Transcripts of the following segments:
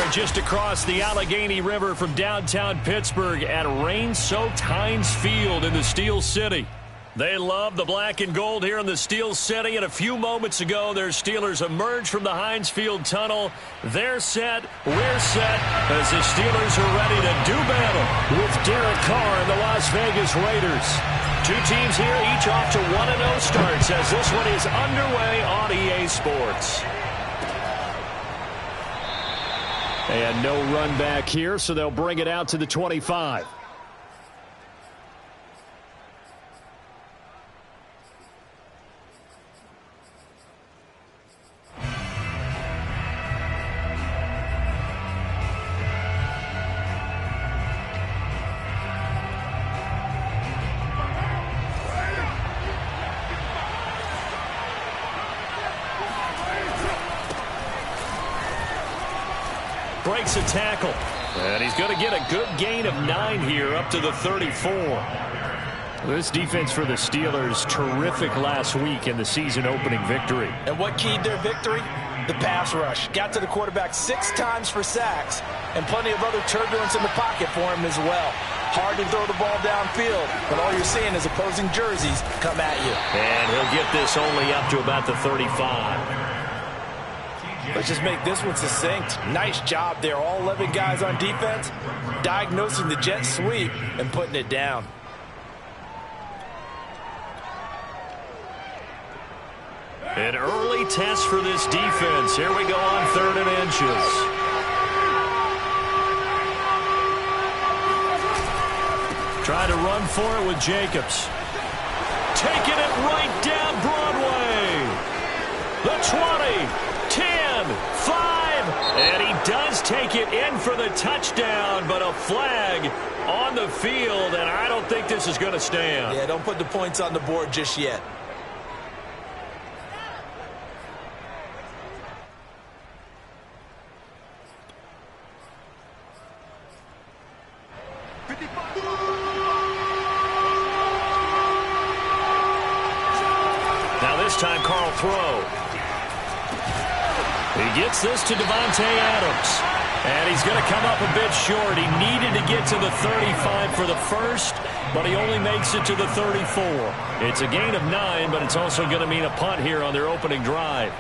They're just across the Allegheny River from downtown Pittsburgh at rain-soaked Heinz Field in the Steel City. They love the black and gold here in the Steel City, and a few moments ago, their Steelers emerged from the Heinz Field tunnel. They're set, we're set, as the Steelers are ready to do battle with Derek Carr and the Las Vegas Raiders. Two teams here, each off to 1-0 starts as this one is underway on EA Sports. And no run back here, so they'll bring it out to the 25. Breaks a tackle. And he's going to get a good gain of 9 here up to the 34. This defense for the Steelers, terrific last week in the season-opening victory. And what keyed their victory? The pass rush. Got to the quarterback 6 times for sacks, and plenty of other turbulence in the pocket for him as well. Hard to throw the ball downfield, but all you're seeing is opposing jerseys come at you. And he'll get this only up to about the 35. Let's just make this one succinct. Nice job there. All 11 guys on defense diagnosing the jet sweep and putting it down. An early test for this defense. Here we go on 3rd and inches. Try to run for it with Jacobs. Taking it right down Broadway. The 20. 10, 5, and he does take it in for the touchdown, but a flag on the field, and I don't think this is going to stand. Yeah, don't put the points on the board just yet. Now this time, Carl throw. He gets this to Davante Adams. And he's going to come up a bit short. He needed to get to the 35 for the first, but he only makes it to the 34. It's a gain of 9, but it's also going to mean a punt here on their opening drive.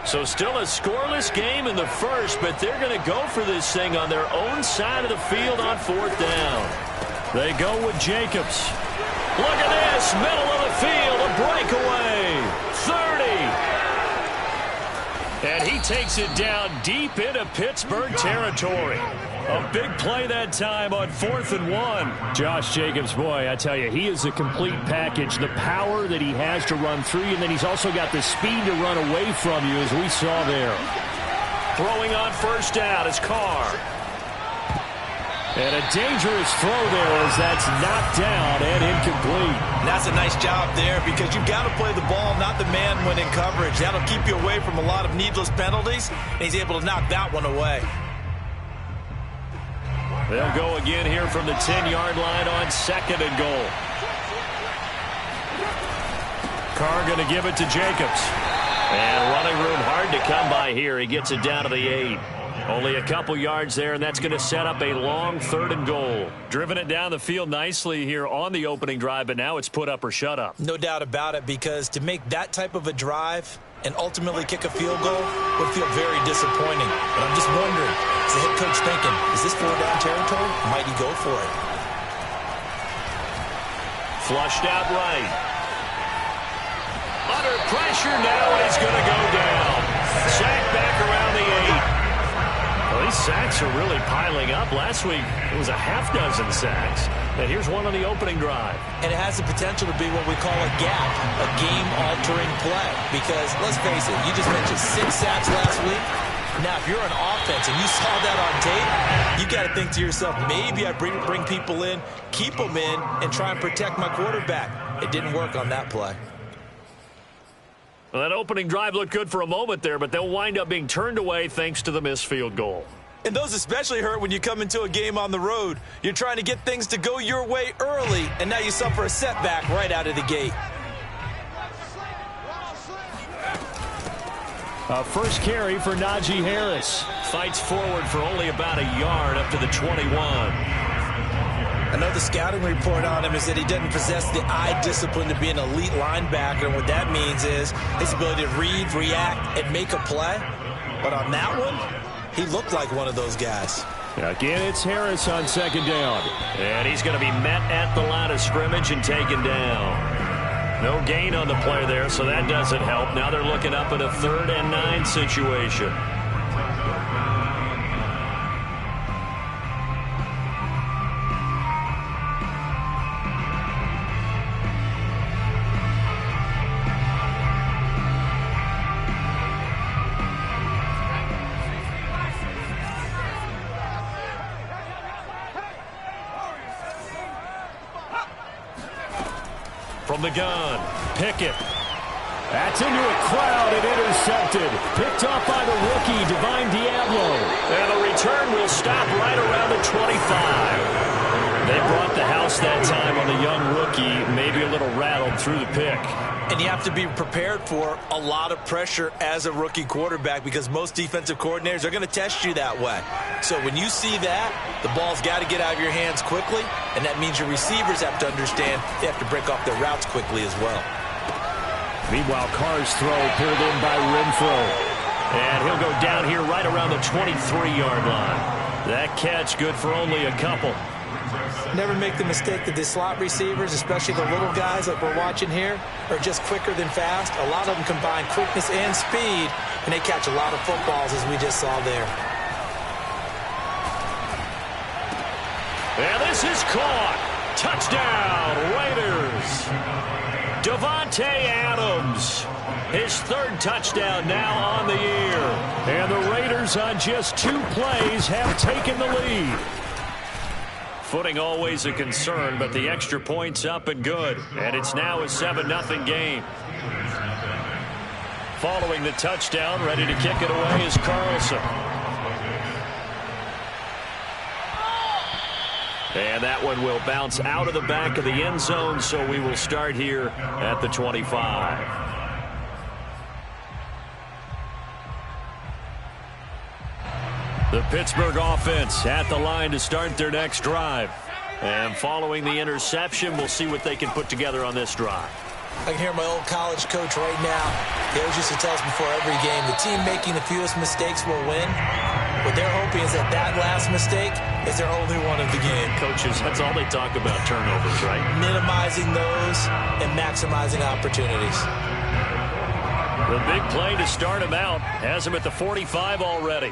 So still a scoreless game in the first, but they're going to go for this thing on their own side of the field on 4th down. They go with Jacobs. Look at this, middle of the field, a breakaway, 30. And he takes it down deep into Pittsburgh territory. A big play that time on 4th and 1. Josh Jacobs, boy, I tell you, he is a complete package. The power that he has to run through you, and then he's also got the speed to run away from you, as we saw there. Throwing on 1st down is Carr. And a dangerous throw there as that's knocked down and incomplete. And that's a nice job there because you've got to play the ball, not the man when in coverage. That'll keep you away from a lot of needless penalties, and he's able to knock that one away. They'll go again here from the 10-yard line on 2nd and goal. Carr going to give it to Jacobs. And running room hard to come by here. He gets it down to the 8. Only a couple yards there, and that's going to set up a long 3rd and goal. Driven it down the field nicely here on the opening drive, but now it's put up or shut up. No doubt about it, because to make that type of a drive and ultimately kick a field goal would feel very disappointing. But I'm just wondering, is the head coach thinking, is this 4-down territory? Might he go for it? Flushed out right. Under pressure now, he's going to go down. Sacked back around the 8. Well, these sacks are really piling up. Last week, it was a half-dozen sacks. And here's one on the opening drive. And it has the potential to be what we call a gap, a game-altering play. Because, let's face it, you just mentioned 6 sacks last week. Now, if you're an offense and you saw that on tape, you got to think to yourself, maybe I bring people in, keep them in, and try and protect my quarterback. It didn't work on that play. Well, that opening drive looked good for a moment there, but they'll wind up being turned away thanks to the missed field goal. And those especially hurt when you come into a game on the road. You're trying to get things to go your way early, and now you suffer a setback right out of the gate. A first carry for Najee Harris. Fights forward for only about a yard up to the 21. I know the scouting report on him is that he doesn't possess the eye discipline to be an elite linebacker. And what that means is his ability to read, react, and make a play. But on that one, he looked like one of those guys. Again, it's Harris on second down. And he's going to be met at the line of scrimmage and taken down. No gain on the play there, so that doesn't help. Now they're looking up at a 3rd and 9 situation. From the gun, Pickett. That's into a crowd and intercepted. Picked off by the rookie, Divine Diablo. And the return will stop right around the 25. They brought the house that time on the young rookie, maybe a little rattled through the pick. And you have to be prepared for a lot of pressure as a rookie quarterback because most defensive coordinators are going to test you that way. So when you see that, the ball's got to get out of your hands quickly, and that means your receivers have to understand they have to break off their routes quickly as well. Meanwhile, Carr's throw pulled in by Renfro. And he'll go down here right around the 23-yard line. That catch good for only a couple. Never make the mistake that the slot receivers, especially the little guys like we're watching here, are just quicker than fast. A lot of them combine quickness and speed, and they catch a lot of footballs, as we just saw there. And this is caught. Touchdown, Raiders. Davante Adams. His 3rd touchdown now on the year. And the Raiders on just 2 plays have taken the lead. Footing always a concern, but the extra point's up and good. And it's now a 7-0 game. Following the touchdown, ready to kick it away is Carlson. And that one will bounce out of the back of the end zone, so we will start here at the 25. The Pittsburgh offense at the line to start their next drive. And following the interception, we'll see what they can put together on this drive. I can hear my old college coach right now. He always used to tell us before every game, the team making the fewest mistakes will win. What they're hoping is that that last mistake is their only one of the game. Coaches, that's all they talk about, turnovers, right? Minimizing those and maximizing opportunities. The big play to start him out has him at the 45 already.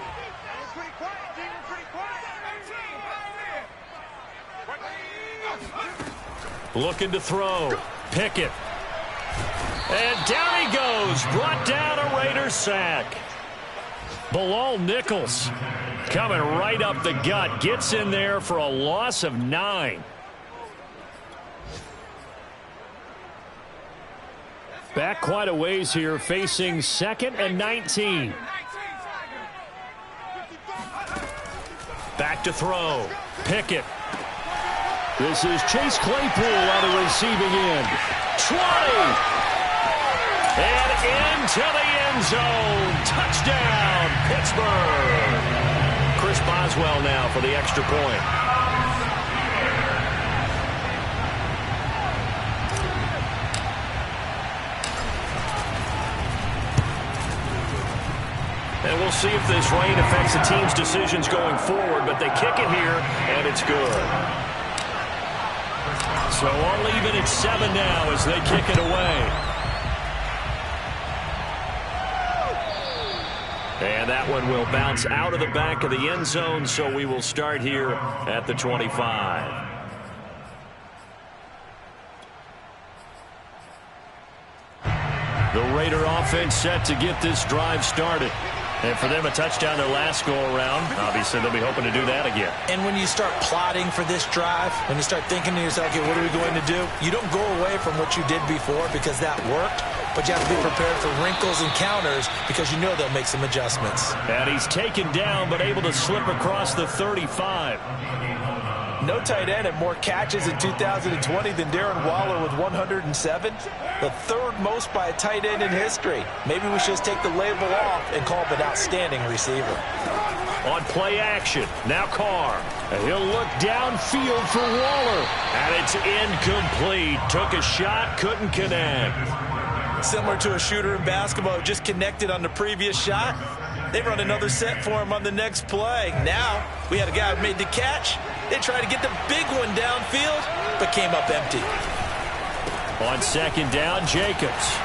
Looking to throw. Pickett. And down he goes. Brought down a Raiders sack. Bilal Nichols coming right up the gut. Gets in there for a loss of 9. Back quite a ways here, facing 2nd and 19. Back to throw. Pickett. This is Chase Claypool on the receiving end. 20! And into the end zone. Touchdown, Pittsburgh. Chris Boswell now for the extra point. And we'll see if this rain affects the team's decisions going forward, but they kick it here, and it's good. So all even at 7 now as they kick it away. And that one will bounce out of the back of the end zone, so we will start here at the 25. The Raider offense set to get this drive started. And for them, a touchdown their last go-around. Obviously, they'll be hoping to do that again. And when you start plotting for this drive, when you start thinking to yourself, okay, what are we going to do? You don't go away from what you did before because that worked, but you have to be prepared for wrinkles and counters because you know they'll make some adjustments. And he's taken down, but able to slip across the 35. No tight end had more catches in 2020 than Darren Waller with 107. The third most by a tight end in history. Maybe we should just take the label off and call him an outstanding receiver. On play action, now Carr. He'll look downfield for Waller, and it's incomplete. Took a shot, couldn't connect. Similar to a shooter in basketball who just connected on the previous shot. They run another set for him on the next play. Now, we had a guy who made the catch. They tried to get the big one downfield, but came up empty. On second down, Jacobs.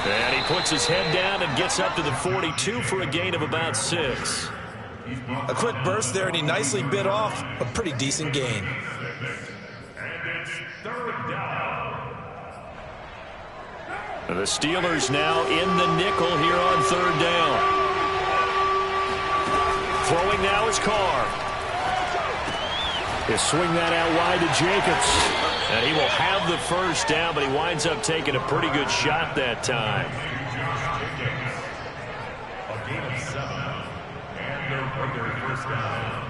And he puts his head down and gets up to the 42 for a gain of about 6. A quick burst there, and he nicely bit off a pretty decent gain. The Steelers now in the nickel here on third down. Throwing now is Carr. He'll swing that out wide to Jacobs. And he will have the first down, but he winds up taking a pretty good shot that time. A gain of 7. And their first down.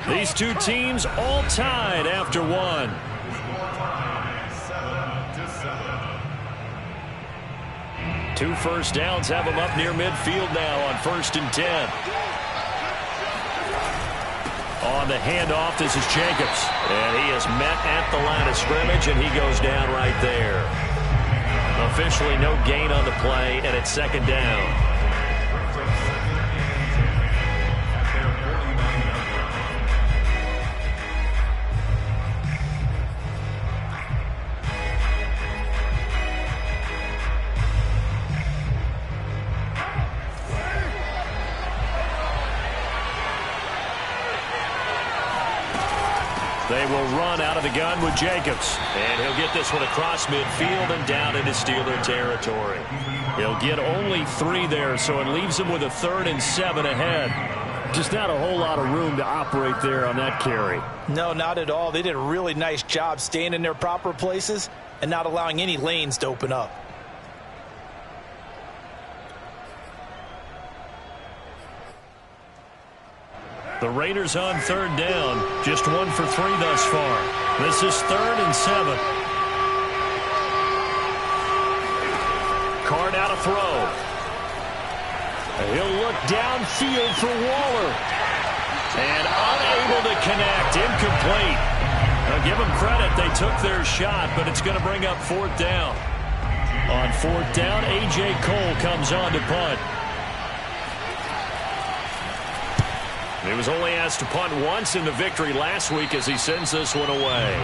These two teams all tied after one. 7-7. 2 first downs have them up near midfield now on 1st and 10. On the handoff, this is Jacobs. And he is met at the line of scrimmage, and he goes down right there. Officially no gain on the play, and it's 2nd down. They will run out of the gun with Jacobs. And he'll get this one across midfield and down into Steeler territory. He'll get only 3 there, so it leaves him with a 3rd and 7 ahead. Just not a whole lot of room to operate there on that carry. No, not at all. They did a really nice job staying in their proper places and not allowing any lanes to open up. The Raiders on 3rd down, just 1 for 3 thus far. This is 3rd and 7. Carr now to throw. He'll look downfield for Waller. And unable to connect, incomplete. Now give them credit, they took their shot, but it's going to bring up 4th down. On 4th down, A.J. Cole comes on to punt. He was only asked to punt once in the victory last week as he sends this one away.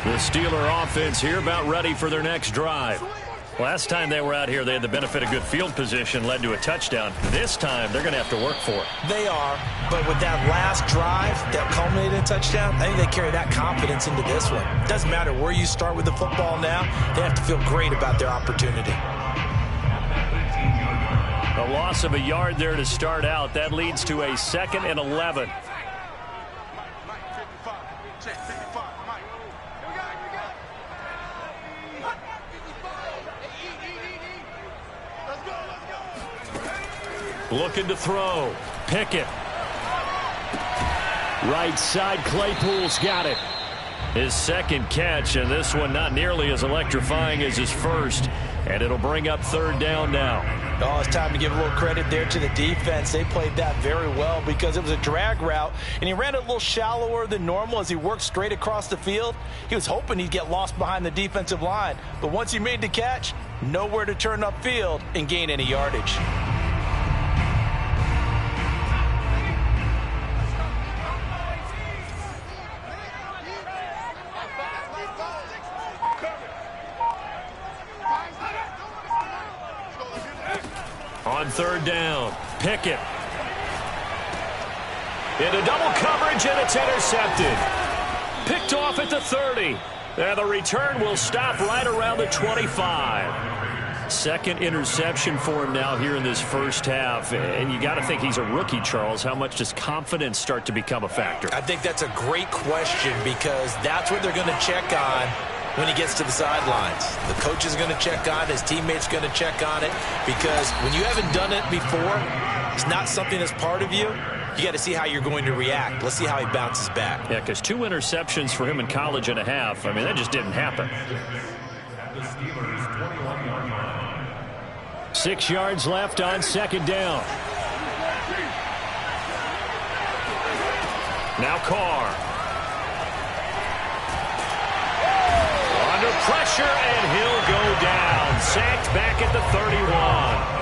The Steeler offense here about ready for their next drive. Last time they were out here, they had the benefit of good field position, led to a touchdown. This time, they're going to have to work for it. They are, but with that last drive that culminated in a touchdown, I think they carry that confidence into this one. It doesn't matter where you start with the football now. They have to feel great about their opportunity. A loss of a yard there to start out. That leads to a 2nd and 11. Looking to throw. Pickett. Right side, Claypool's got it. His 2nd catch, and this one not nearly as electrifying as his first. And it'll bring up 3rd down now. Oh, it's time to give a little credit there to the defense. They played that very well because it was a drag route, and he ran it a little shallower than normal as he worked straight across the field. He was hoping he'd get lost behind the defensive line, but once he made the catch, nowhere to turn upfield and gain any yardage. On 3rd down, Pickett. Into double coverage, and it's intercepted. Picked off at the 30. And the return will stop right around the 25. Second interception for him now here in this first half. And you got to think he's a rookie, Charles. How much does confidence start to become a factor? I think that's a great question because that's what they're going to check on when he gets to the sidelines. The coach is going to check on it. His teammates going to check on it because when you haven't done it before, it's not something that's part of you. You got to see how you're going to react. Let's see how he bounces back. Yeah, because 2 interceptions for him in college and a half. I mean, that just didn't happen. 6 yards left on second down. Now Carr. Under pressure, and he'll go down. Sacked back at the 31.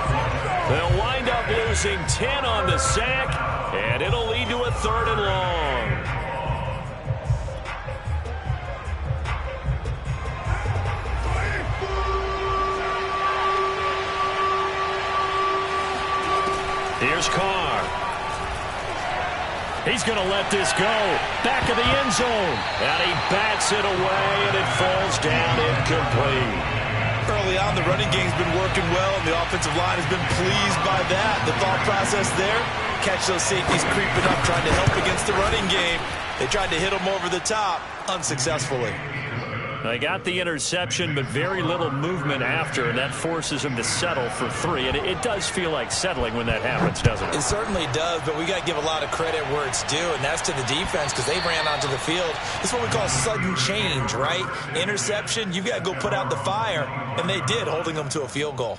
They'll wind up losing 10 on the sack, and it'll lead to a 3rd and long. Here's Carr. He's going to let this go. Back of the end zone. And he bats it away, and it falls down incomplete. Early on, the running game's been working well, and the offensive line has been pleased by that. The thought process there, catch those safeties creeping up, trying to help against the running game. They tried to hit them over the top, unsuccessfully. They got the interception, but very little movement after, and that forces them to settle for 3. And it does feel like settling when that happens, doesn't it? It certainly does, but we got to give a lot of credit where it's due, and that's to the defense because they ran onto the field. This is what we call sudden change, right? Interception, you've got to go put out the fire, and they did, holding them to a field goal.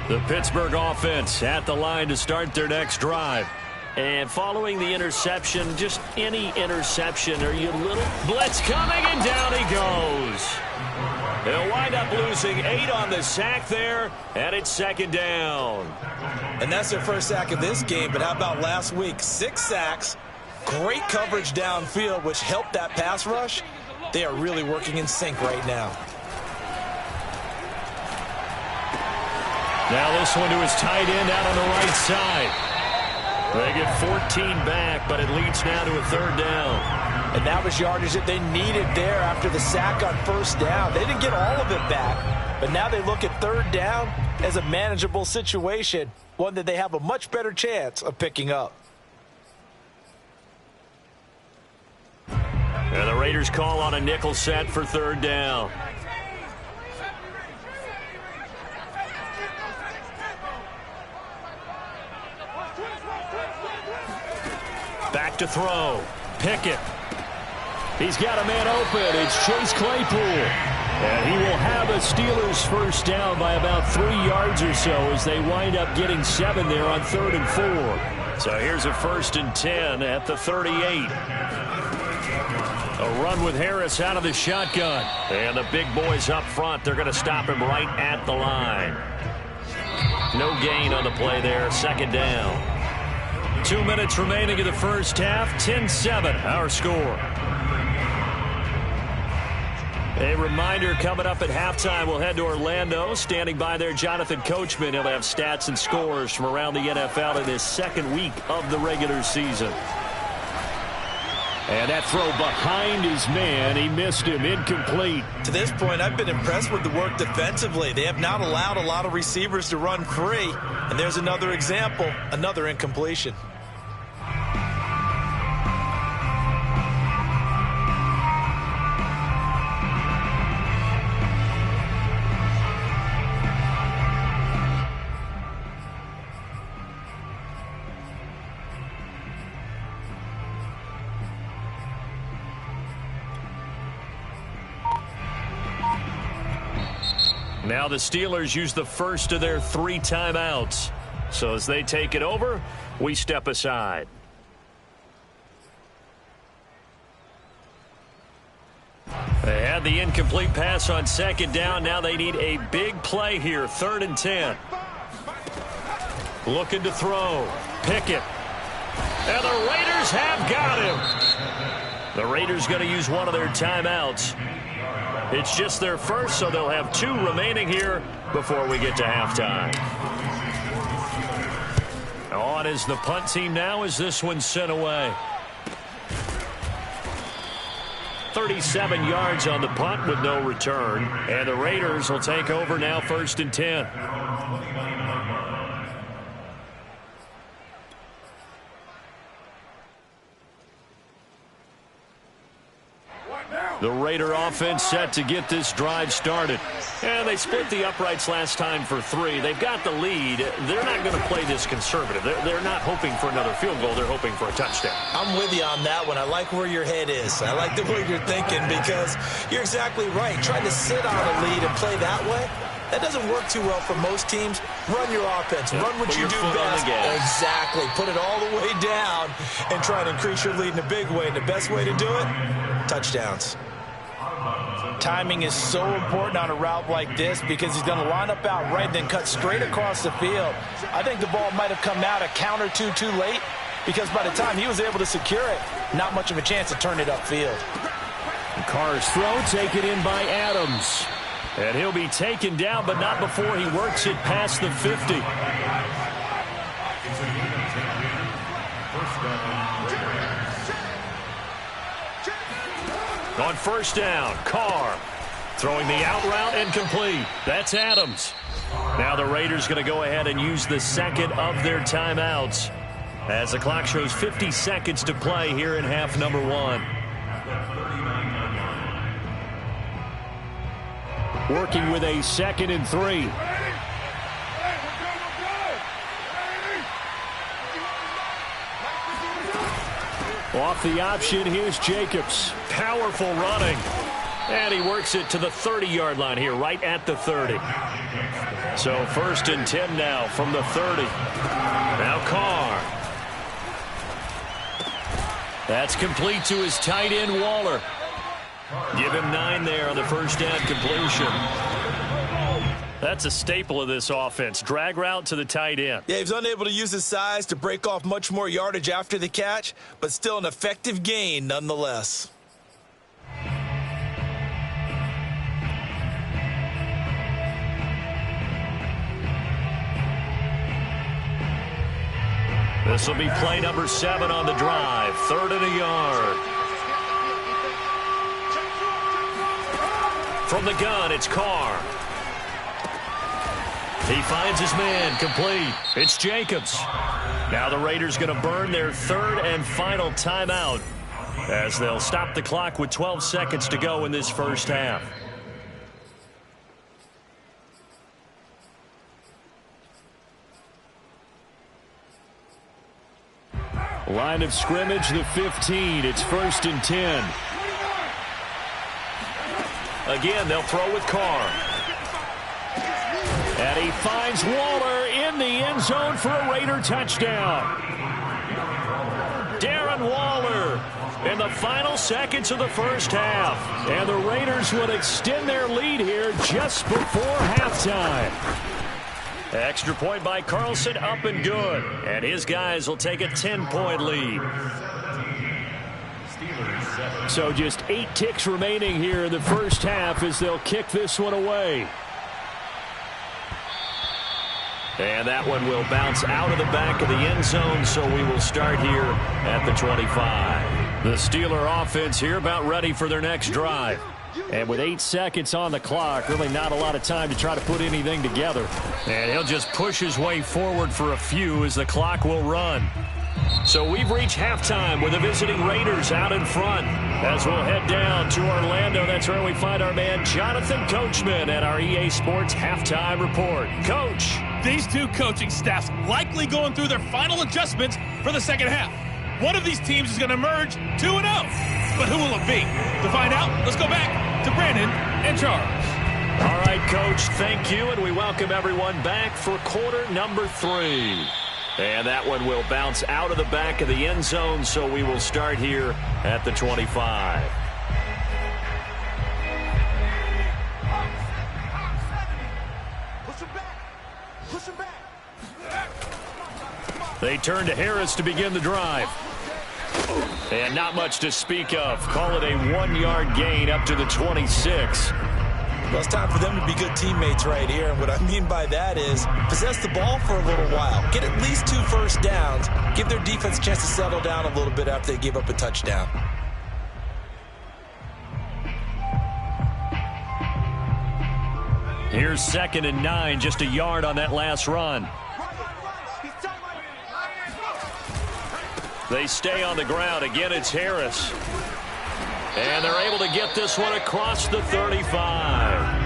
The Pittsburgh offense at the line to start their next drive. And following the interception, just any interception, are you a little blitz coming, and down he goes. They'll wind up losing 8 on the sack there, and it's second down. And that's their first sack of this game, but how about last week? 6 sacks, great coverage downfield, which helped that pass rush. They are really working in sync right now. Now this one to his tight end out on the right side. They get 14 back, but it leads now to a 3rd down. And that was yardage that they needed there after the sack on first down. They didn't get all of it back, but now they look at 3rd down as a manageable situation, one that they have a much better chance of picking up. And the Raiders call on a nickel set for 3rd down. Back to throw. Pickett. He's got a man open. It's Chase Claypool. And he will have a Steelers first down by about 3 yards or so as they wind up getting 7 there on 3rd and 4. So here's a 1st and 10 at the 38. A run with Harris out of the shotgun. And the big boys up front, they're going to stop him right at the line. No gain on the play there. 2nd down. 2 minutes remaining in the first half. 10-7 our score. A reminder, coming up at halftime, we'll head to Orlando. Standing by there, Jonathan Coachman. He'll have stats and scores from around the NFL in his 2nd week of the regular season. And that throw behind his man. He missed him. Incomplete. To this point, I've been impressed with the work defensively. They have not allowed a lot of receivers to run free. And there's another example, another incompletion. Now the Steelers use the first of their 3 timeouts. So as they take it over, we step aside. They had the incomplete pass on 2nd down. Now they need a big play here. 3rd and 10. Looking to throw. Pickett. And the Raiders have got him. The Raiders going to use one of their timeouts. It's just their first, so they'll have 2 remaining here before we get to halftime. On is the punt team now as this one's sent away. 37 yards on the punt with no return. And the Raiders will take over now, 1st and 10. The Raider offense set to get this drive started. And they split the uprights last time for 3. They've got the lead. They're not going to play this conservative. They're not hoping for another field goal. They're hoping for a touchdown. I'm with you on that one. I like where your head is. I like the way you're thinking because you're exactly right. Trying to sit on a lead and play that way, that doesn't work too well for most teams. Run your offense. Run what you do best. Exactly. Put it all the way down and try and increase your lead in a big way. And the best way to do it, touchdowns. Timing is so important on a route like this because he's going to line up out right and then cut straight across the field. I think the ball might have come out a count or two too late because by the time he was able to secure it, not much of a chance to turn it upfield. Carr's throw taken in by Adams. And he'll be taken down, but not before he works it past the 50. On 1st down, Carr throwing the out route and complete. That's Adams. Now the Raiders going to go ahead and use the second of their timeouts as the clock shows 50 seconds to play here in half number 1. Working with a 2nd and 3. Off the option, here's Jacobs. Powerful running. And he works it to the 30-yard line here, right at the 30. So 1st and 10 now from the 30. Now Carr. That's complete to his tight end, Waller. Give him 9 there on the 1st down completion. That's a staple of this offense. Drag route to the tight end. Yeah, he was unable to use his size to break off much more yardage after the catch, but still an effective gain nonetheless. This will be play number 7 on the drive. 3rd and a yard. From the gun, it's Carr. He finds his man, complete. It's Jacobs. Now the Raiders going to burn their 3rd and final timeout as they'll stop the clock with 12 seconds to go in this first half. Line of scrimmage, the 15. It's 1st and 10. Again, they'll throw with Carr. And he finds Waller in the end zone for a Raider touchdown. Darren Waller in the final seconds of the first half. And the Raiders would extend their lead here just before halftime. Extra point by Carlson, up and good. And his guys will take a 10-point lead. So just 8 ticks remaining here in the first half as they'll kick this one away. And that one will bounce out of the back of the end zone, so we will start here at the 25. The Steeler offense here about ready for their next drive. And with 8 seconds on the clock, really not a lot of time to try to put anything together. And he'll just push his way forward for a few as the clock will run. So we've reached halftime with the visiting Raiders out in front. As we'll head down to Orlando, that's where we find our man Jonathan Coachman at our EA Sports Halftime Report. Coach. These two coaching staffs likely going through their final adjustments for the second half. One of these teams is going to emerge 2-0. But who will it be? To find out, let's go back to Brandon and Charles. All right, Coach, thank you, and we welcome everyone back for quarter number 3. And that one will bounce out of the back of the end zone, so we will start here at the 25. They turn to Harris to begin the drive. And not much to speak of. Call it a 1-yard gain up to the 26. Well, it's time for them to be good teammates right here. And what I mean by that is possess the ball for a little while. Get at least 2 first downs. Give their defense a chance to settle down a little bit after they give up a touchdown. Here's 2nd and 9, just a yard on that last run. They stay on the ground. Again, it's Harris. And they're able to get this one across the 35.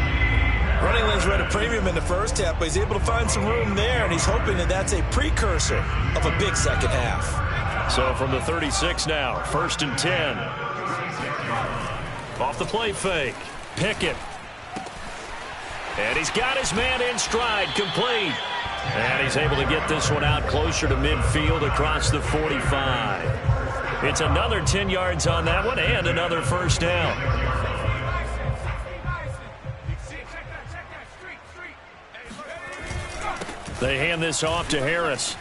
Running lanes were at a premium in the first half, but he's able to find some room there, and he's hoping that that's a precursor of a big second half. So from the 36 now, 1st and 10. Off the play fake. Pickett. And he's got his man in stride, complete. And he's able to get this one out closer to midfield across the 45. It's another 10 yards on that one and another first down. They hand this off to Harris.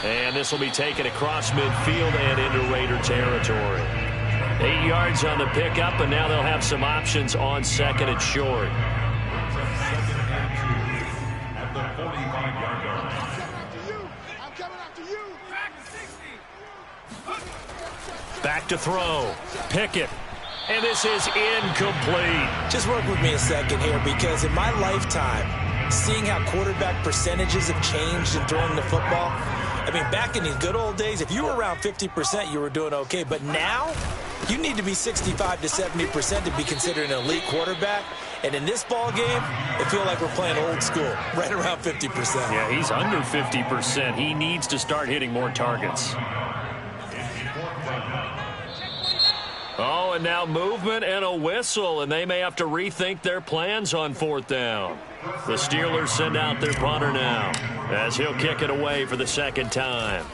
And this will be taken across midfield and into Raider territory. 8 yards on the pickup, and now they'll have some options on 2nd and short. Back to throw. Pickett. And this is incomplete. Just work with me a second here, because in my lifetime, seeing how quarterback percentages have changed in throwing the football, I mean, back in the good old days, if you were around 50%, you were doing okay. But now, you need to be 65 to 70% to be considered an elite quarterback. And in this ball game, I feel like we're playing old school, right around 50%. Yeah, he's under 50%. He needs to start hitting more targets. Oh, and now movement and a whistle, and they may have to rethink their plans on 4th down. The Steelers send out their punter now, as he'll kick it away for the 2nd time.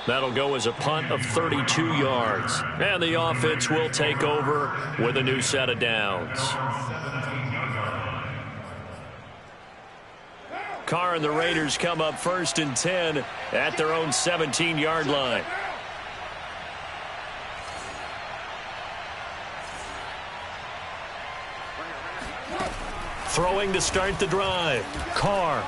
That'll go as a punt of 32 yards. And the offense will take over with a new set of downs. Carr and the Raiders come up 1st and 10 at their own 17-yard line. Throwing to start the drive. Carr.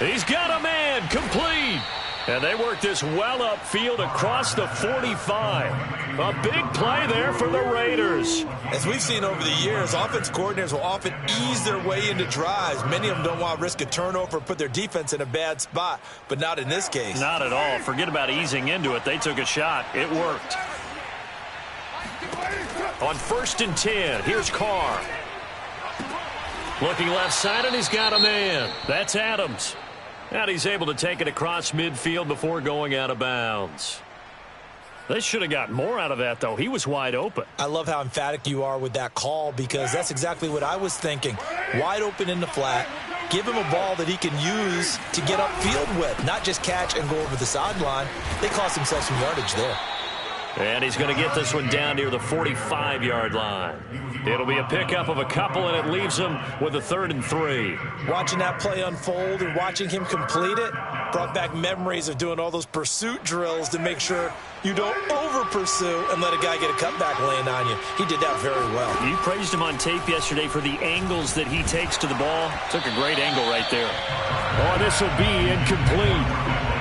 He's got a man, complete. And they work this well upfield across the 45. A big play there for the Raiders. As we've seen over the years, offense coordinators will often ease their way into drives. Many of them don't want to risk a turnover or put their defense in a bad spot, but not in this case. Not at all. Forget about easing into it. They took a shot. It worked. On 1st and 10, here's Carr. Looking left side, and he's got a man. That's Adams. And he's able to take it across midfield before going out of bounds. They should have gotten more out of that, though. He was wide open. I love how emphatic you are with that call, because that's exactly what I was thinking. Wide open in the flat. Give him a ball that he can use to get upfield with, not just catch and go over the sideline. They cost themselves some yardage there. And he's going to get this one down near the 45-yard line. It'll be a pickup of a couple, and it leaves him with a 3rd and 3. Watching that play unfold and watching him complete it brought back memories of doing all those pursuit drills to make sure you don't over-pursue and let a guy get a cutback lane on you. He did that very well. You praised him on tape yesterday for the angles that he takes to the ball. Took a great angle right there. Oh, this will be incomplete.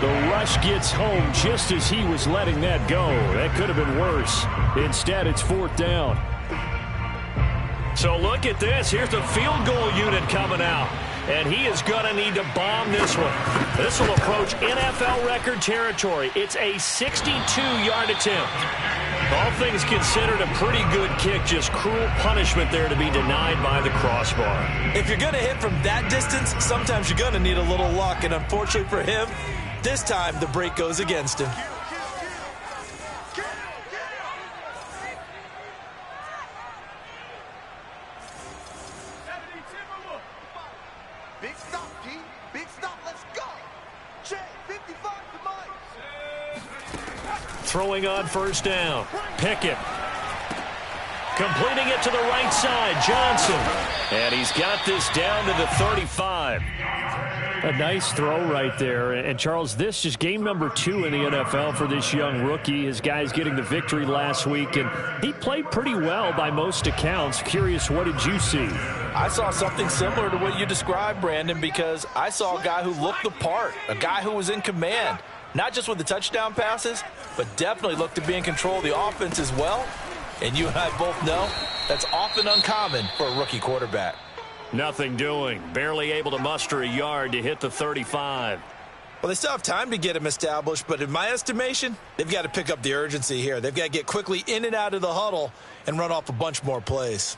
The rush gets home just as he was letting that go. That could have been worse. Instead, it's 4th down. So look at this. Here's the field goal unit coming out. And he is going to need to bomb this one. This will approach NFL record territory. It's a 62-yard attempt. All things considered, a pretty good kick. Just cruel punishment there to be denied by the crossbar. If you're going to hit from that distance, sometimes you're going to need a little luck. And unfortunately for him, this time the break goes against him. Big stop, G. Big stop. Let's go. J, 55 to Mike. Throwing on 1st down. Pickett. Completing it to the right side. Johnson. And he's got this down to the 35. A nice throw right there. And, Charles, this is game number 2 in the NFL for this young rookie. His guys getting the victory last week, and he played pretty well by most accounts. Curious, what did you see? I saw something similar to what you described, Brandon, because I saw a guy who looked the part, a guy who was in command, not just with the touchdown passes, but definitely looked to be in control of the offense as well. And you and I both know that's often uncommon for a rookie quarterback. Nothing doing. Barely able to muster a yard to hit the 35. Well, they still have time to get him established, but in my estimation, they've got to pick up the urgency here. They've got to get quickly in and out of the huddle and run off a bunch more plays.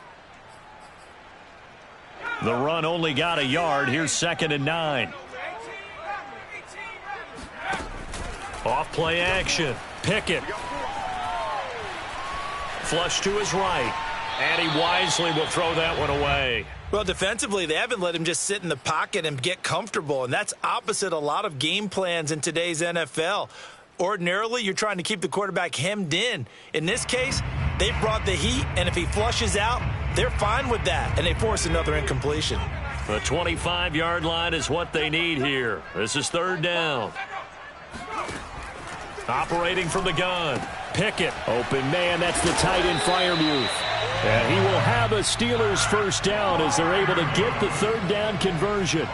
The run only got a yard. Here's 2nd and 9. Off play action. Pickett. Flush to his right. And he wisely will throw that one away. Well, defensively, they haven't let him just sit in the pocket and get comfortable, and that's opposite a lot of game plans in today's NFL. Ordinarily, you're trying to keep the quarterback hemmed in. In this case, they brought the heat, and if he flushes out, they're fine with that, and they force another incompletion. The 25-yard line is what they need here. This is 3rd down. Operating from the gun. Pickett. Open man. That's the tight end Freiermuth. And he will have a Steelers first down as they're able to get the 3rd down conversion.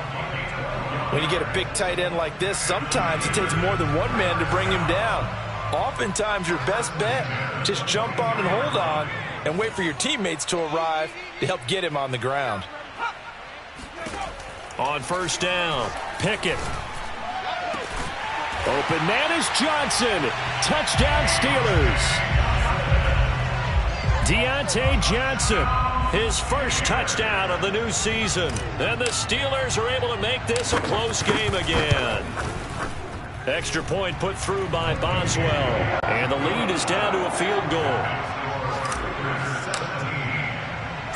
When you get a big tight end like this, sometimes it takes more than one man to bring him down. Oftentimes, your best bet, just jump on and hold on and wait for your teammates to arrive to help get him on the ground. On 1st down, Pickett. Open man is Johnson. Touchdown Steelers. Deontay Johnson, his first touchdown of the new season. And the Steelers are able to make this a close game again. Extra point put through by Boswell. And the lead is down to a field goal.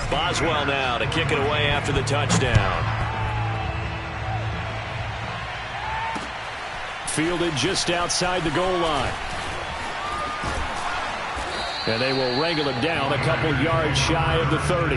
Boswell now to kick it away after the touchdown. Fielded just outside the goal line. And they will wrangle him down a couple yards shy of the 30.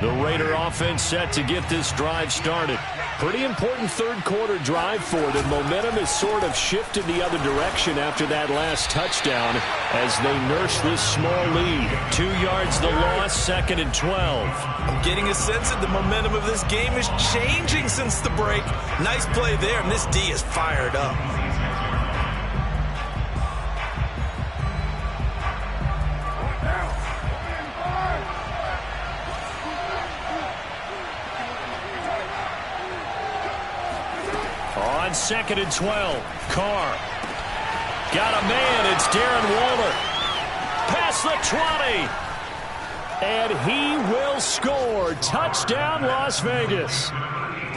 The Raider offense set to get this drive started. Pretty important 3rd quarter drive for them. Momentum has sort of shifted the other direction after that last touchdown as they nurse this small lead. 2 yards the loss, 2nd and 12. I'm getting a sense that the momentum of this game is changing since the break. Nice play there, and this D is fired up. On 2nd and 12, Carr. Got a man, it's Darren Waller. Past the 20. And he will score. Touchdown, Las Vegas.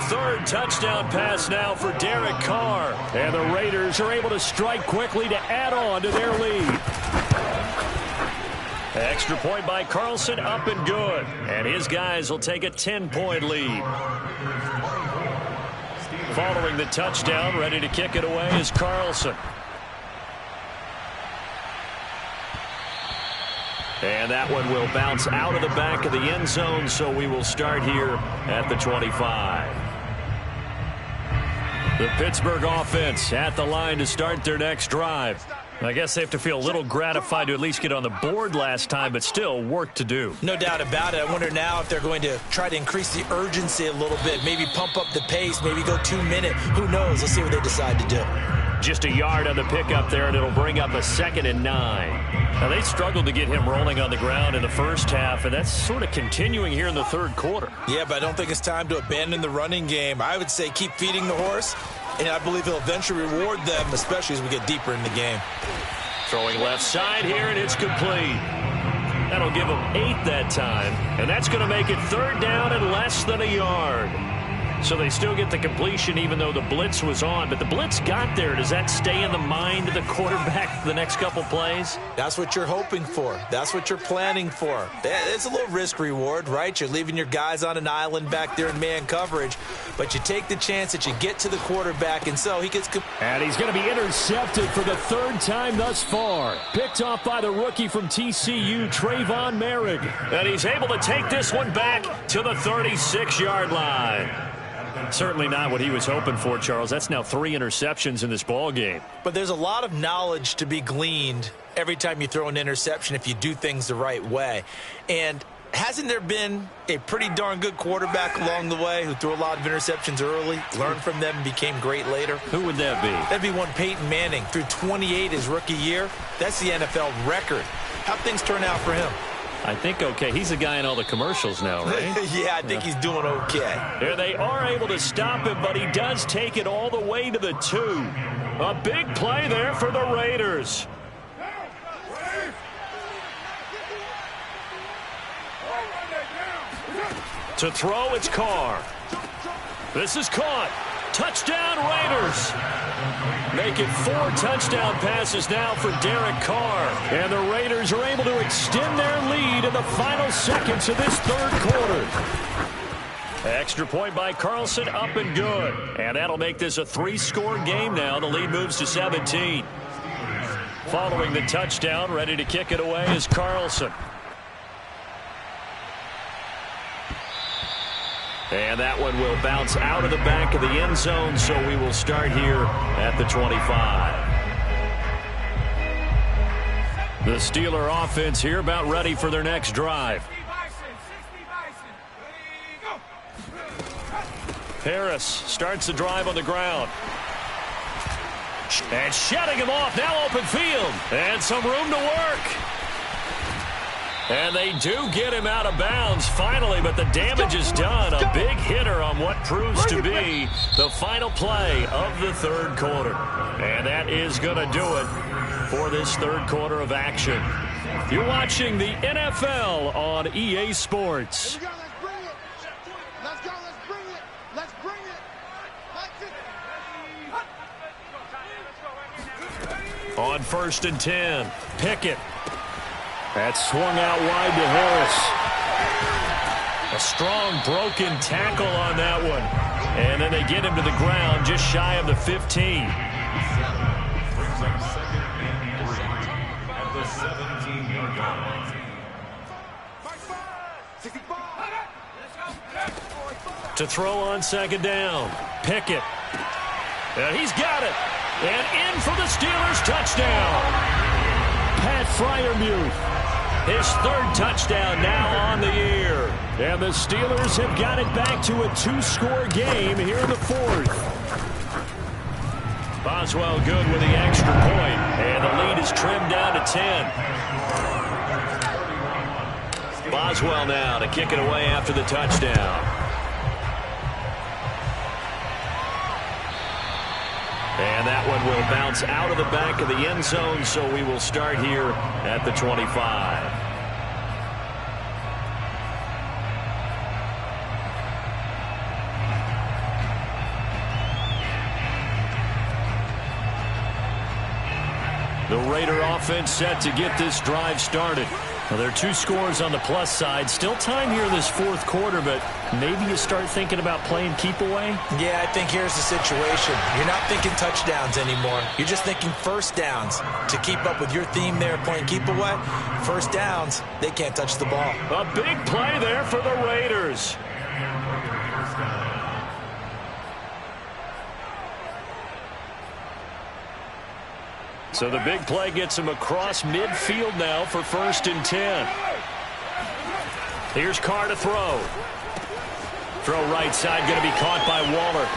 3rd touchdown pass now for Derek Carr. And the Raiders are able to strike quickly to add on to their lead. Extra point by Carlson, up and good. And his guys will take a 10-point lead. Following the touchdown, ready to kick it away is Carlson. And that one will bounce out of the back of the end zone, so we will start here at the 25. The Pittsburgh offense at the line to start their next drive. I guess they have to feel a little gratified to at least get on the board last time, but still work to do. No doubt about it. I wonder now if they're going to try to increase the urgency a little bit, maybe pump up the pace, maybe go 2-minute. Who knows? Let's see what they decide to do. Just a yard on the pickup there, and it'll bring up a 2nd and 9. Now, they struggled to get him rolling on the ground in the first half, and that's sort of continuing here in the 3rd quarter. Yeah, but I don't think it's time to abandon the running game. I would say keep feeding the horse, and I believe he'll eventually reward them, especially as we get deeper in the game. Throwing left side here, and it's complete. That'll give him 8 that time, and that's going to make it 3rd down and less than a yard. So they still get the completion even though the blitz was on. But the blitz got there. Does that stay in the mind of the quarterback the next couple plays? That's what you're hoping for. That's what you're planning for. It's a little risk reward, right? You're leaving your guys on an island back there in man coverage, but you take the chance that you get to the quarterback, and so he gets... And he's going to be intercepted for the third time thus far. Picked off by the rookie from TCU, Trayvon Merrick. And he's able to take this one back to the 36-yard line. Certainly not what he was hoping for, Charles. That's now 3 interceptions in this ball game. But there's a lot of knowledge to be gleaned every time you throw an interception if you do things the right way. And hasn't there been a pretty darn good quarterback along the way who threw a lot of interceptions early, learned from them, and became great later? Who would that be? That'd be one Peyton Manning. Threw 28 his rookie year. That's the NFL record. How'd things turn out for him? I think okay. He's the guy in all the commercials now, right? Yeah, I think he's doing okay. Here they are able to stop him, but he does take it all the way to the 2. A big play there for the Raiders. To throw, it's Carr. This is caught. Touchdown, Raiders. Make it 4 touchdown passes now for Derek Carr. And the Raiders are able to extend their lead in the final seconds of this third quarter. Extra point by Carlson, up and good. And that'll make this a 3-score game now. The lead moves to 17. Following the touchdown, ready to kick it away is Carlson. And that one will bounce out of the back of the end zone, so we will start here at the 25. The Steeler offense here about ready for their next drive. Harris starts the drive on the ground. And shutting him off, now open field. And some room to work. And they do get him out of bounds finally, but the damage is done. A big hitter on what proves to be the final play of the third quarter. And that is going to do it for this third quarter of action. You're watching the NFL on EA Sports. Here we go, let's bring it. Let's go, let's bring it. Let's bring it. On 1st and 10, Pickett. That swung out wide to Harris. A strong broken tackle on that one. And then they get him to the ground just shy of the 15. Brings up 2nd and 3 at the 17-yard line. 65. To throw on 2nd down, Pickett. And he's got it. And in for the Steelers touchdown. Pat Freiermuth. His 3rd touchdown now on the year. And the Steelers have got it back to a 2-score game here in the 4th. Boswell good with the extra point. And the lead is trimmed down to 10. Boswell now to kick it away after the touchdown. And that one will bounce out of the back of the end zone, so we will start here at the 25. The Raider offense set to get this drive started. Well, there are 2 scores on the plus side. Still time here in this 4th quarter, but maybe you start thinking about playing keep away? Yeah, I think here's the situation. You're not thinking touchdowns anymore. You're just thinking first downs. To keep up with your theme there, playing keep away, first downs, they can't touch the ball. A big play there for the Raiders. So the big play gets him across midfield now for 1st and 10. Here's Carr to throw. Throw right side, going to be caught by Waller.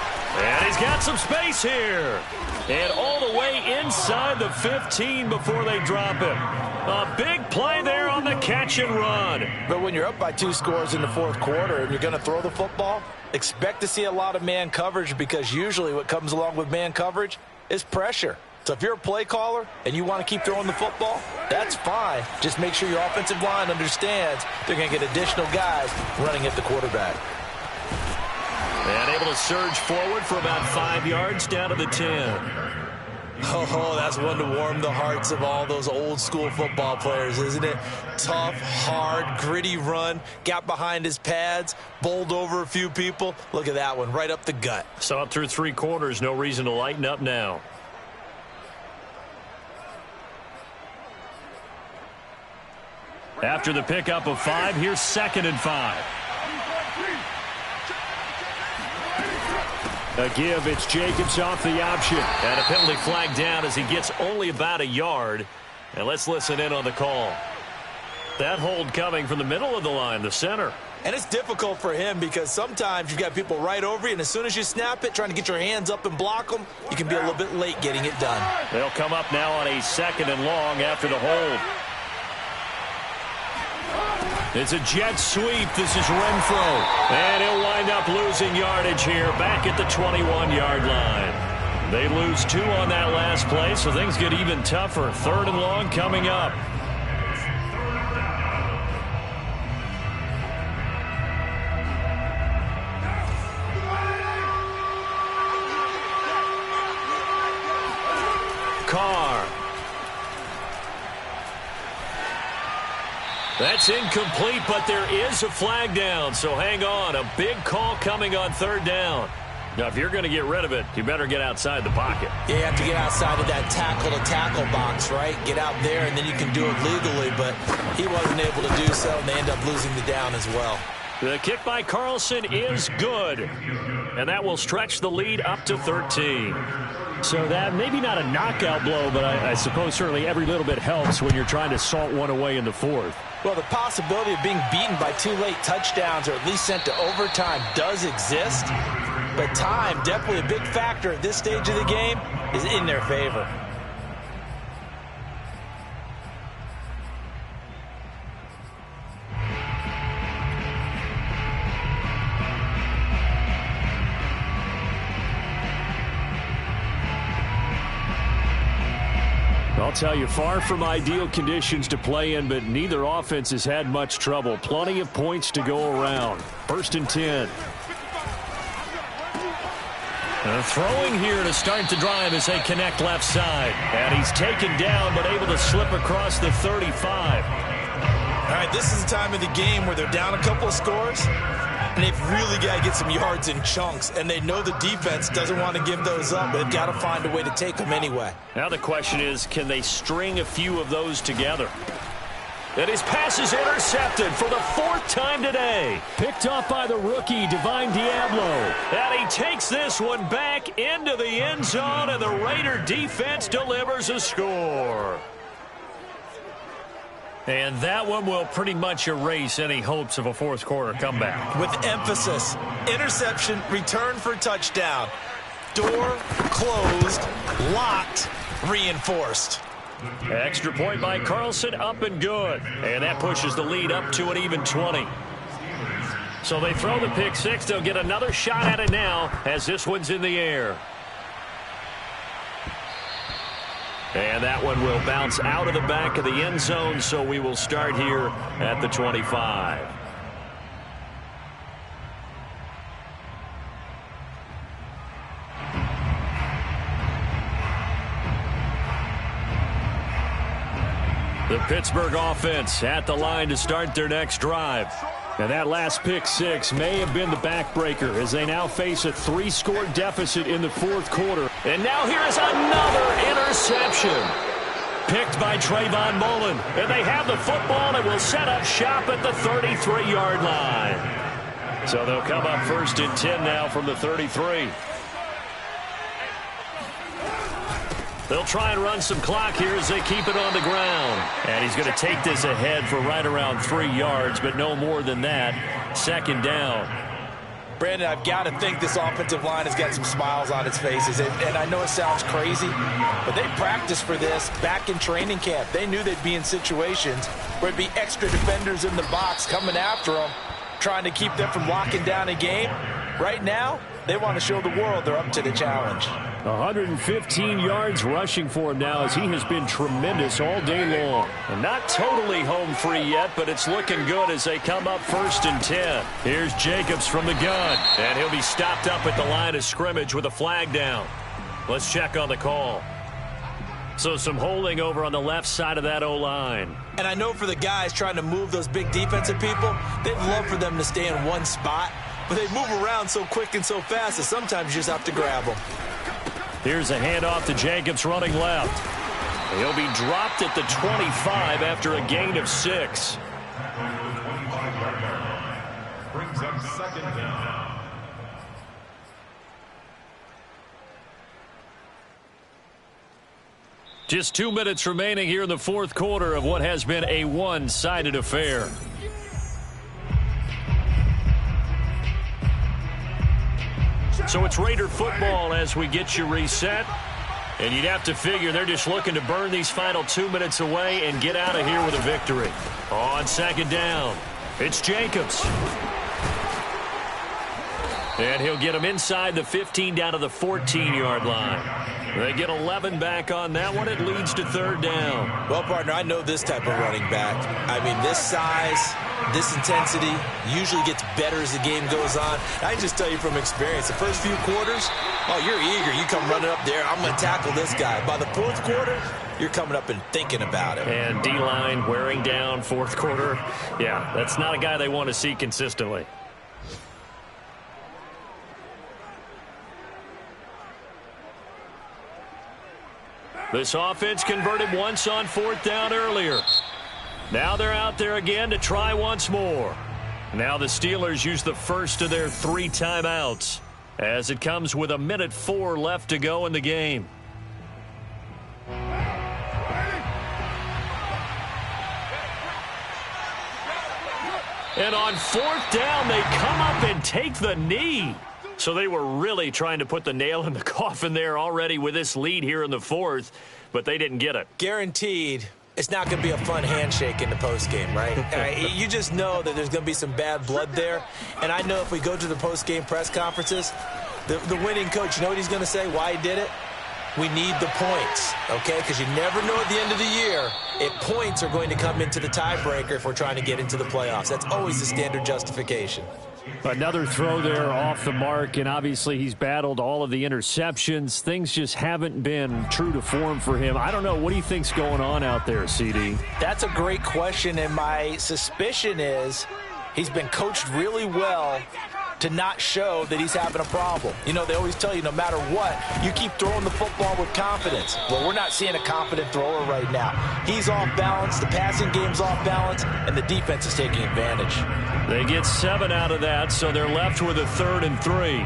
And he's got some space here. And all the way inside the 15 before they drop him. A big play there on the catch and run. But when you're up by 2 scores in the 4th quarter and you're going to throw the football, expect to see a lot of man coverage, because usually what comes along with man coverage is pressure. So if you're a play caller and you want to keep throwing the football, that's fine. Just make sure your offensive line understands they're going to get additional guys running at the quarterback. And able to surge forward for about 5 yards down to the 10. Oh, that's one to warm the hearts of all those old school football players, isn't it? Tough, hard, gritty run, got behind his pads, bowled over a few people. Look at that one, right up the gut. So up through 3 quarters, no reason to lighten up now. After the pickup of 5, here's 2nd and 5. A give, it's Jacobs off the option. And a penalty flag down as he gets only about a yard. And let's listen in on the call. That hold coming from the middle of the line, the center. And it's difficult for him because sometimes you've got people right over you, and as soon as you snap it, trying to get your hands up and block them, you can be a little bit late getting it done. They'll come up now on a 2nd and long after the hold. It's a jet sweep. This is Renfro. And he'll wind up losing yardage here back at the 21-yard line. They lose 2 on that last play, so things get even tougher. 3rd and long coming up. Carr. That's incomplete, but there is a flag down, so hang on. A big call coming on 3rd down. Now, if you're going to get rid of it, you better get outside the pocket. Yeah, you have to get outside of that tackle-to-tackle box, right? Get out there, and then you can do it legally, but he wasn't able to do so, and they end up losing the down as well. The kick by Carlson is good, and that will stretch the lead up to 13. So that maybe not a knockout blow, but I suppose certainly every little bit helps when you're trying to salt one away in the 4th. Well, the possibility of being beaten by 2 late touchdowns or at least sent to overtime does exist. But time, definitely a big factor at this stage of the game, is in their favor. I'll tell you, far from ideal conditions to play in, but neither offense has had much trouble. Plenty of points to go around. 1st and 10. Throwing here to start the drive as they connect left side. And he's taken down, but able to slip across the 35. All right, this is the time of the game where they're down a couple of scores, and they've really got to get some yards in chunks, and they know the defense doesn't want to give those up, but they've got to find a way to take them anyway. Now the question is, can they string a few of those together? And his pass is intercepted for the 4th time today. Picked off by the rookie, Divine Diablo. And he takes this one back into the end zone, and the Raider defense delivers a score. And that one will pretty much erase any hopes of a 4th quarter comeback. With emphasis, interception, return for touchdown. Door closed, locked, reinforced. Extra point by Carlson, up and good. And that pushes the lead up to an even 20. So they throw the pick 6. They'll get another shot at it now as this one's in the air. And that one will bounce out of the back of the end zone, so we will start here at the 25. The Pittsburgh offense at the line to start their next drive. And that last pick 6 may have been the backbreaker as they now face a 3-score deficit in the 4th quarter. And now here is another interception. Picked by Trayvon Mullen. And they have the football and will set up shop at the 33-yard line. So they'll come up 1st and 10 now from the 33. They'll try and run some clock here as they keep it on the ground. And he's going to take this ahead for right around 3 yards, but no more than that. 2nd down. Brandon, I've got to think this offensive line has got some smiles on its faces. And I know it sounds crazy, but they practiced for this back in training camp. They knew they'd be in situations where it'd be extra defenders in the box coming after them, trying to keep them from locking down a game. Right now, they want to show the world they're up to the challenge. 115 yards rushing for him now as he has been tremendous all day long. And not totally home free yet, but it's looking good as they come up 1st and 10. Here's Jacobs from the gun, and he'll be stopped up at the line of scrimmage with a flag down. Let's check on the call. So some holding over on the left side of that O-line. And I know for the guys trying to move those big defensive people, they'd love for them to stay in one spot, but they move around so quick and so fast that sometimes you just have to grab them. Here's a handoff to Jacobs running left. He'll be dropped at the 25 after a gain of 6. Brings up 2nd down. Just 2 minutes remaining here in the 4th quarter of what has been a one-sided affair. So it's Raider football as we get you reset. And you'd have to figure they're just looking to burn these final 2 minutes away and get out of here with a victory. On 2nd down, it's Jacobs. And he'll get him inside the 15 down to the 14-yard line. They get 11 back on that one. It leads to 3rd down. Well, partner, I know this type of running back. I mean, this size, this intensity usually gets better as the game goes on. I can just tell you from experience, the first few quarters, oh, you're eager. You come running up there, I'm going to tackle this guy. By the 4th quarter, you're coming up and thinking about it. And D-line wearing down 4th quarter. Yeah, that's not a guy they want to see consistently. This offense converted once on 4th down earlier. Now they're out there again to try once more. Now the Steelers use the first of their 3 timeouts as it comes with 1:04 left to go in the game. And on 4th down, they come up and take the knee. So they were really trying to put the nail in the coffin there already with this lead here in the 4th, but they didn't get it. Guaranteed, it's not going to be a fun handshake in the postgame, right? You just know that there's going to be some bad blood there. And I know if we go to the postgame press conferences, the winning coach, you know what he's going to say, why he did it? We need the points, okay? Because you never know at the end of the year if points are going to come into the tiebreaker if we're trying to get into the playoffs. That's always the standard justification. Another throw there off the mark, and obviously he's battled all of the interceptions. Things just haven't been true to form for him. I don't know. What do you think's going on out there, CD? That's a great question, and my suspicion is he's been coached really well to not show that he's having a problem. You know, they always tell you no matter what, you keep throwing the football with confidence. Well, we're not seeing a confident thrower right now. He's off balance, the passing game's off balance, and the defense is taking advantage. They get 7 out of that, so they're left with a 3rd and 3.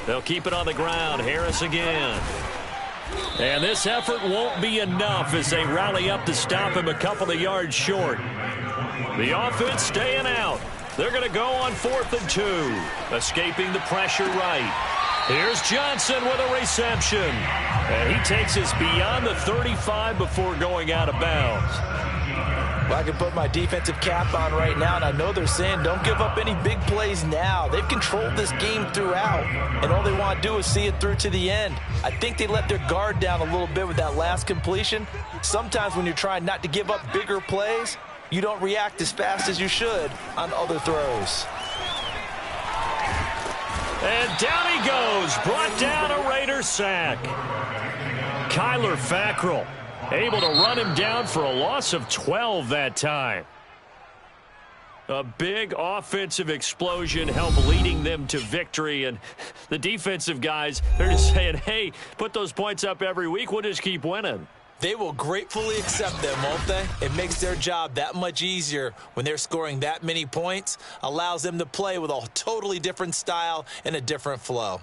They'll keep it on the ground. Harris again. And this effort won't be enough as they rally up to stop him a couple of yards short. The offense staying out. They're going to go on 4th and 2. Escaping the pressure right. Here's Johnson with a reception. And he takes us beyond the 35 before going out of bounds. Well, I can put my defensive cap on right now, and I know they're saying don't give up any big plays now. They've controlled this game throughout, and all they want to do is see it through to the end. I think they let their guard down a little bit with that last completion. Sometimes when you're trying not to give up bigger plays, you don't react as fast as you should on other throws. And down he goes, brought down a Raider sack. Kyler Fackrell able to run him down for a loss of 12 that time. A big offensive explosion helped leading them to victory, and the defensive guys, they're just saying, hey, put those points up every week, we'll just keep winning. They will gratefully accept them, won't they? It makes their job that much easier when they're scoring that many points, allows them to play with a totally different style and a different flow.